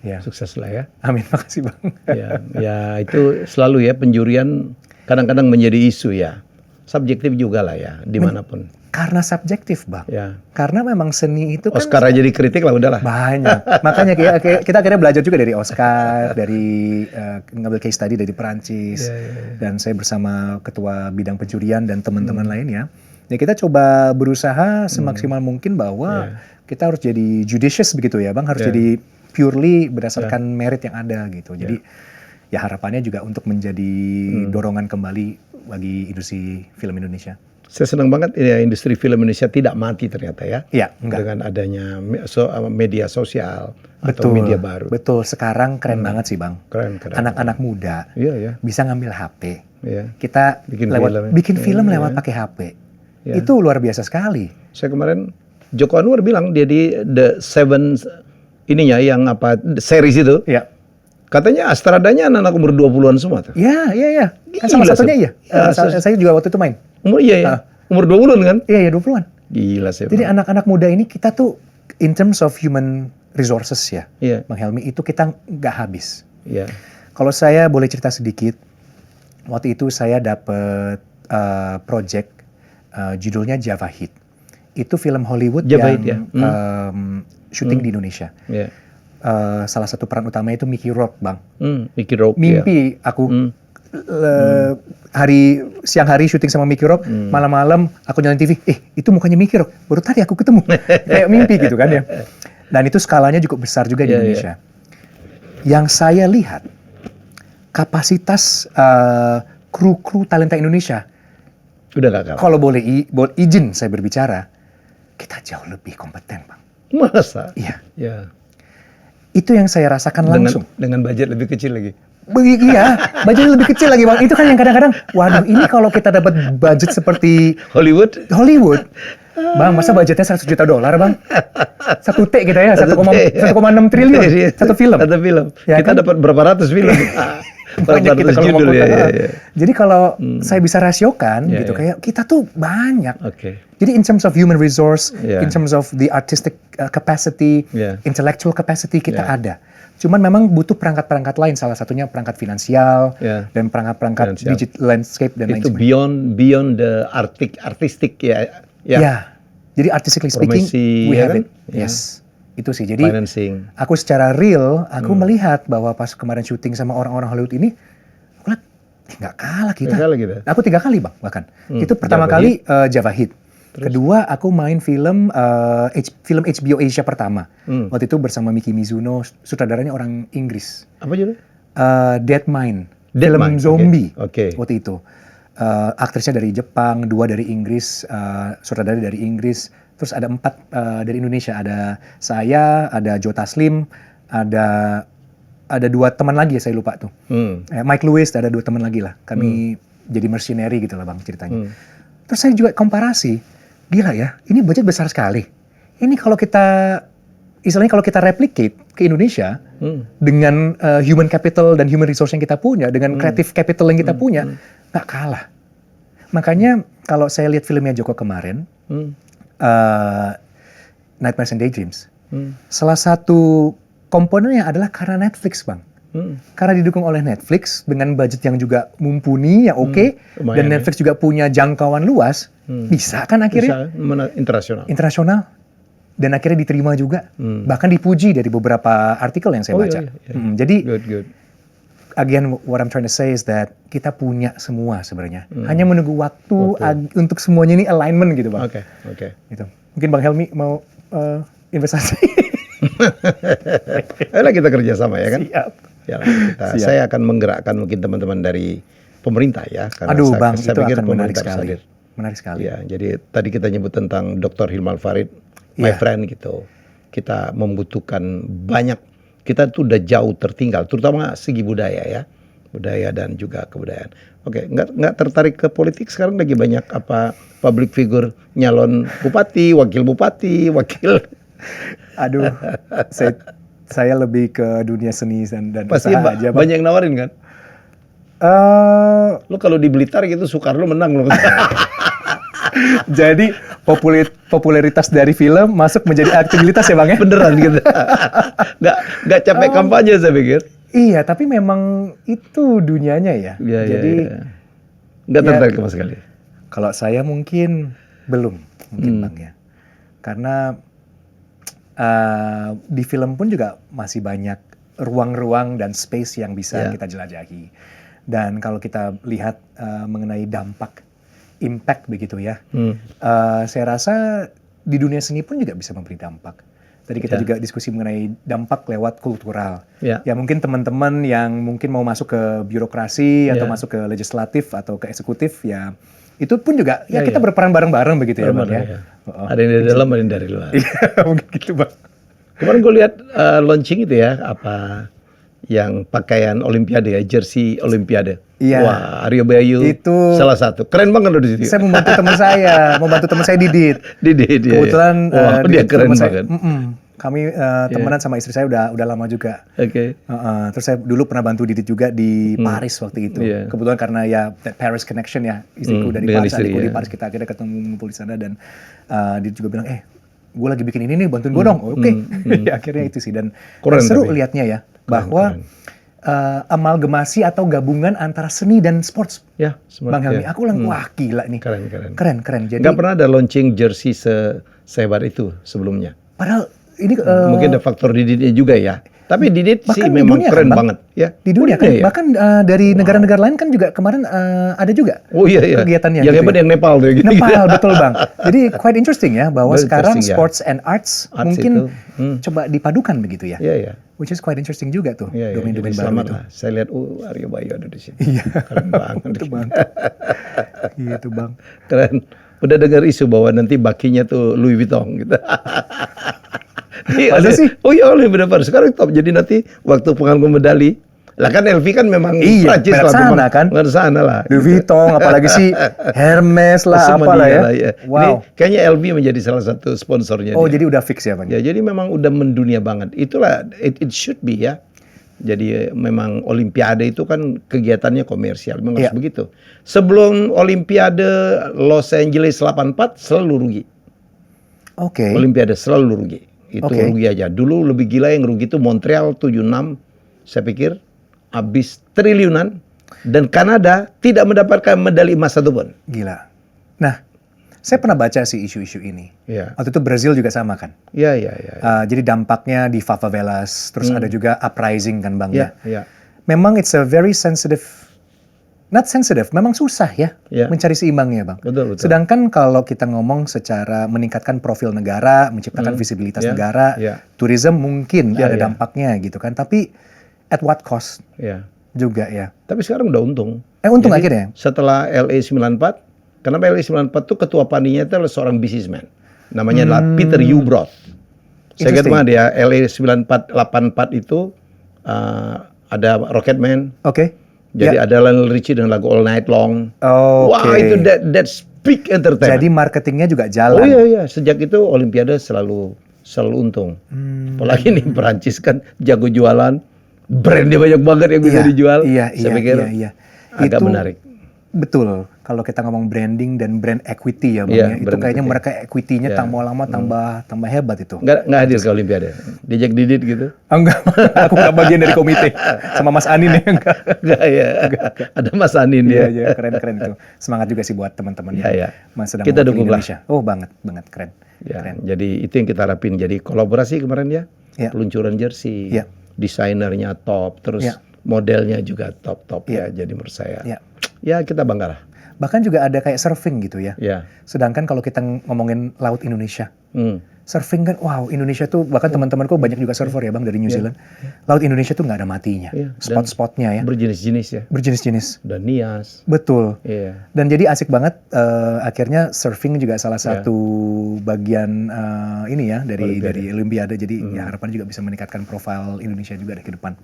Ya, sukses lah ya. Amin, makasih Bang. Ya itu selalu ya penjurian kadang-kadang menjadi isu ya. Subjektif juga lah ya, dimanapun. Karena subjektif Bang. Ya. Karena memang seni itu kan. Oscar aja dikritik lah udahlah. Banyak. Makanya kita akhirnya belajar juga dari Oscar, dari ngambil case study dari Perancis. Dan saya bersama ketua bidang penjurian dan teman-teman lainnya. Ya kita coba berusaha semaksimal mungkin bahwa kita harus jadi judicious begitu ya Bang. Harus jadi purely berdasarkan merit yang ada gitu. Jadi ya harapannya juga untuk menjadi dorongan kembali bagi industri film Indonesia. Saya senang banget ya industri film Indonesia tidak mati ternyata ya. Iya, enggak. Dengan adanya media sosial atau media baru. Betul, sekarang keren banget sih Bang. Keren. Anak-anak muda bisa ngambil HP. Kita bikin film lewat pakai HP. Itu luar biasa sekali. Saya kemarin Joko Anwar bilang dia di The Seven ininya yang series itu. Iya. Katanya astradanya anak-anak umur 20-an semua tuh. Iya. Kan salah satunya saya juga waktu itu main. Umur 20-an kan? Iya 20-an. Gila sih. Jadi anak-anak muda ini kita tuh in terms of human resources ya. Bang Helmi itu kita nggak habis. Kalau saya boleh cerita sedikit. Waktu itu saya dapet project judulnya Java Hit. Itu film Hollywood Java yang syuting di Indonesia. Salah satu peran utama itu Mickey Rourke Bang. Mickey Rourke. Mimpi aku siang hari syuting sama Mickey Rourke, malam-malam aku nyalain TV, itu mukanya Mickey Rourke, baru tadi aku ketemu. Kayak mimpi gitu kan ya. Dan itu skalanya cukup besar juga di Indonesia. Yang saya lihat kapasitas kru talenta Indonesia udah gak kalah. Kalau boleh izin saya berbicara, kita jauh lebih kompeten Bang. Masa? Iya. Itu yang saya rasakan langsung. Dengan budget lebih kecil lagi. Iya, budgetnya lebih kecil lagi Bang. Itu kan yang kadang-kadang, waduh ini kalau kita dapat budget seperti Hollywood, Bang, masa budgetnya $100 juta Bang? 1 T kita ya, 1,6 triliun satu film. Ya, kita kan? Dapat berapa ratus film? Banyak kita kalau judul Jadi kalau saya bisa rasiokan gitu kayak kita tuh banyak. Jadi in terms of human resource, in terms of the artistic capacity, intellectual capacity kita ada. Cuman memang butuh perangkat-perangkat lain, salah satunya perangkat finansial dan perangkat-perangkat digital landscape dan lain sebagainya. Itu beyond the artistic ya. Jadi artistically speaking, we have it. Yes. Itu sih. Jadi aku secara real, aku melihat bahwa pas kemarin syuting sama orang-orang Hollywood ini, aku lihat nggak kalah kita. Aku 3 kali Bang bahkan. Itu pertama kali Java Hit. Kedua aku main film HBO Asia pertama. Waktu itu bersama Miki Mizuno, sutradaranya orang Inggris. Apa judulnya? Dead Mind. Film zombie. Waktu itu. Aktrisnya dari Jepang, 2 dari Inggris, sutradara dari Inggris. Terus ada 4 dari Indonesia, ada saya, ada Joe Taslim, ada 2 teman lagi ya saya lupa tuh. Mike Lewis, ada 2 teman lagi lah. Kami jadi mercenary gitu lah Bang ceritanya. Terus saya juga komparasi, gila ya, ini budget besar sekali. Ini kalau kita, istilahnya kalau kita replicate ke Indonesia, dengan human capital dan human resource yang kita punya, dengan creative capital yang kita punya, nggak kalah. Makanya kalau saya lihat filmnya Joko kemarin, Nightmares and Daydreams, Salah satu komponennya adalah karena Netflix, Bang. Karena didukung oleh Netflix dengan budget yang juga mumpuni, yang oke, dan Netflix juga punya jangkauan luas, bisa kan akhirnya? Internasional. Internasional. Dan akhirnya diterima juga. Bahkan dipuji dari beberapa artikel yang saya baca. Jadi, Good. again, what I'm trying to say is that kita punya semua sebenarnya. Hanya menunggu waktu untuk semuanya ini alignment gitu, Bang. Oke. Gitu. Mungkin Bang Helmi mau investasi. Ayolah kita kerjasama ya kan? Siap. Siap. Saya akan menggerakkan mungkin teman-teman dari pemerintah ya. Karena Aduh, saya Bang, saya itu pikir akan menarik pemerintah sekali. hadir. Menarik sekali. Ya, jadi tadi kita nyebut tentang Dr. Hilman Farid, my friend gitu. Kita membutuhkan banyak. Kita tuh udah jauh tertinggal, terutama segi budaya ya, budaya dan juga kebudayaan. Oke, nggak tertarik ke politik sekarang lagi banyak apa public figure nyalon bupati, wakil. Aduh, saya lebih ke dunia seni dan Pasti usaha aja, Bang. banyak yang nawarin kan? Lo kalau di Blitar gitu Soekarno menang lo. Jadi popularitas dari film masuk menjadi aktivitas ya, Bang ya? Beneran gitu. Nggak capek kampanye saya pikir. Iya, tapi memang itu dunianya ya. Jadi nggak tertarik sama sekali. Kalau saya mungkin belum, Bang ya. Karena di film pun juga masih banyak ruang-ruang dan space yang bisa kita jelajahi. Dan kalau kita lihat mengenai dampak, impact begitu ya, saya rasa di dunia seni pun juga bisa memberi dampak. Tadi kita juga diskusi mengenai dampak lewat kultural. Ya mungkin teman-teman yang mungkin mau masuk ke birokrasi atau masuk ke legislatif atau ke eksekutif ya, itu pun juga kita berperan bareng-bareng begitu ya, Bang ya. Ada yang dari dalam, ada yang dari luar. Iya, mungkin gitu, Bang. Kemarin gue lihat launching itu ya, apa yang pakaian Olimpiade ya, jersey Olimpiade. Iya. Wah, Aryo Bayu itu salah satu. Keren banget loh di situ. Saya membantu teman saya Didit. Didit ya. Kebetulan dia keren banget. Kami temenan sama istri saya udah lama juga. Oke. Terus saya dulu pernah bantu Didit juga di Paris waktu itu. Kebetulan karena ya that Paris connection ya, istriku dari Paris, adikku di Paris, kita akhirnya ketemu ngumpul di sana dan Didit juga bilang, gue lagi bikin ini nih, bantuin gue dong. Oke. Akhirnya itu sih dan seru lihatnya ya, bahwa amalgamasi atau gabungan antara seni dan sports. Ya, Bang Helmi, aku bilang wah gila nih. Keren. Jadi nggak pernah ada launching jersey sehebat itu sebelumnya. Padahal ini mungkin ada faktor Diditnya juga ya. Tapi Didit sih memang dunia, keren kan, banget ya. Di dunia kan, ya? bahkan dari negara-negara lain kan juga kemarin ada juga kegiatannya. Yang gitu hebat yang Nepal tuh gitu. Nepal, betul Bang. Jadi quite interesting ya, bahwa sekarang sports and arts mungkin coba dipadukan begitu ya. Iya. Which is quite interesting juga tuh, domain-domain baru itu. Saya lihat, Aryo Bayu ada di sini. Iya. Keren banget. Itu Bang. Gitu Bang. Keren. Udah dengar isu bahwa nanti bakinya tuh Louis Vuitton gitu. Masa sih? Oh iya, oleh benar. Sekarang top. Jadi nanti waktu penganggung medali, lah kan LV kan memang Prancis lah, sana kan? Sana lah. Louis Vuitton, apalagi sih Hermes lah, apalah ya. Wow. Ini kayaknya LV menjadi salah satu sponsornya. Oh, jadi udah fix ya Bang? Ya, jadi memang udah mendunia banget. Itulah, it should be ya. Jadi memang Olimpiade itu kan kegiatannya komersial, memang harus begitu. Sebelum Olimpiade Los Angeles 84 selalu rugi. Oke. Olimpiade selalu rugi. Itu rugi aja. Dulu lebih gila yang rugi itu Montreal 76, saya pikir habis triliunan, dan Kanada tidak mendapatkan medali emas satupun. Gila. Nah, saya pernah baca sih isu-isu ini. Waktu itu Brazil juga sama kan? Iya. Jadi dampaknya di favelas, terus ada juga uprising kan Bang ya? Iya. Memang it's a very sensitive, not sensitive, memang susah ya mencari seimbangnya Bang. Betul. Sedangkan kalau kita ngomong secara meningkatkan profil negara, menciptakan visibilitas negara, tourism mungkin ada dampaknya gitu kan. Tapi at what cost juga ya. Tapi sekarang udah untung. Untung akhirnya? Setelah LA 94, kenapa LA 94 tuh ketua paninya itu adalah seorang businessman. Namanya adalah Peter Ueberroth. Saya kira mah dia LA 94 itu ada Rocketman. Jadi ada Lionel Richie dengan lagu All Night Long. Wah, itu that's big entertainment. Jadi marketingnya juga jalan. Oh iya. Sejak itu Olimpiade selalu untung. Apalagi nih Perancis kan jago jualan. Brandnya banyak banget yang bisa dijual. Iya. Saya pikir agak menarik. Betul. Kalau kita ngomong branding dan brand equity ya Bang, Iya, ya, itu brand kayaknya equity. mereka equity-nya Iya. tambah lama tambah hebat itu. Nggak hadir ke Olimpiade. Diajak Didit gitu. Oh, enggak, aku nggak bagian dari komite sama Mas Anin ya enggak. Enggak ya. Ada Mas Anin Iya, dia. iya, keren itu. Semangat juga sih buat teman-teman Iya, yang iya. sedang Kita mewakili dukung lah. Indonesia. Oh, banget keren. Ya, Keren. jadi itu yang kita harapin. Jadi kolaborasi kemarin ya. Iya. Peluncuran jersey. Iya. Desainernya top, terus Iya. modelnya juga top Iya. ya. Jadi menurut saya. Iya. Ya, kita bangga lah. Bahkan juga ada kayak surfing gitu ya. Ya. Sedangkan kalau kita ngomongin laut Indonesia, Hmm. surfing kan, wow, Indonesia tuh bahkan teman-temanku banyak juga surfer ya Bang dari New Zealand. Laut Indonesia tuh nggak ada matinya. Iya, dan Spot-spotnya ya, Berjenis-jenis ya. berjenis-jenis. Dan Nias. Betul. Iya. Dan jadi asik banget, akhirnya surfing juga salah satu bagian ini ya dari Olimpiade. Jadi ya harapan juga bisa meningkatkan profil Indonesia juga ke depan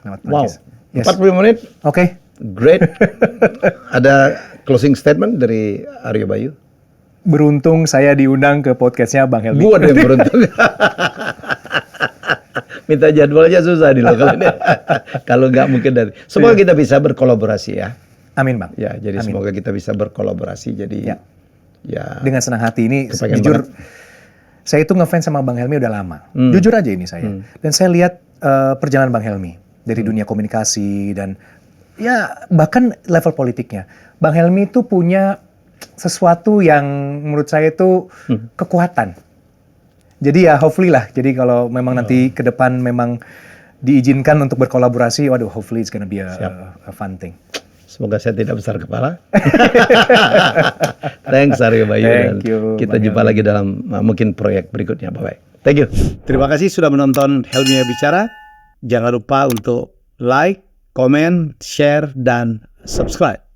lewat Wow. Prancis. Yes. 40 menit. Oke. Great. Ada closing statement dari Aryo Bayu? Beruntung saya diundang ke podcastnya Bang Helmi. Gua ada yang beruntung. Minta jadwalnya susah di lokal ini. Kalau nggak mungkin dari. Semoga kita bisa berkolaborasi ya. Amin Bang. Ya, jadi Amin. semoga kita bisa berkolaborasi. Jadi Ya. ya. Dengan senang hati ini, Kepengen jujur, banget. saya itu ngefans sama Bang Helmi udah lama. Jujur aja ini saya. Dan saya lihat perjalanan Bang Helmi dari dunia komunikasi dan ya bahkan level politiknya. Bang Helmi itu punya sesuatu yang menurut saya itu kekuatan. Jadi ya hopefully lah. Jadi kalau memang nanti ke depan memang diizinkan untuk berkolaborasi, waduh hopefully it's gonna be a fun thing. Semoga saya tidak besar kepala. Thanks Aryo Bayu. Thank you, Kita Bang jumpa Helmi. lagi dalam mungkin proyek berikutnya. Bye-bye. Thank you. Terima kasih sudah menonton Helmi Bicara. Jangan lupa untuk like, komen, share, dan subscribe.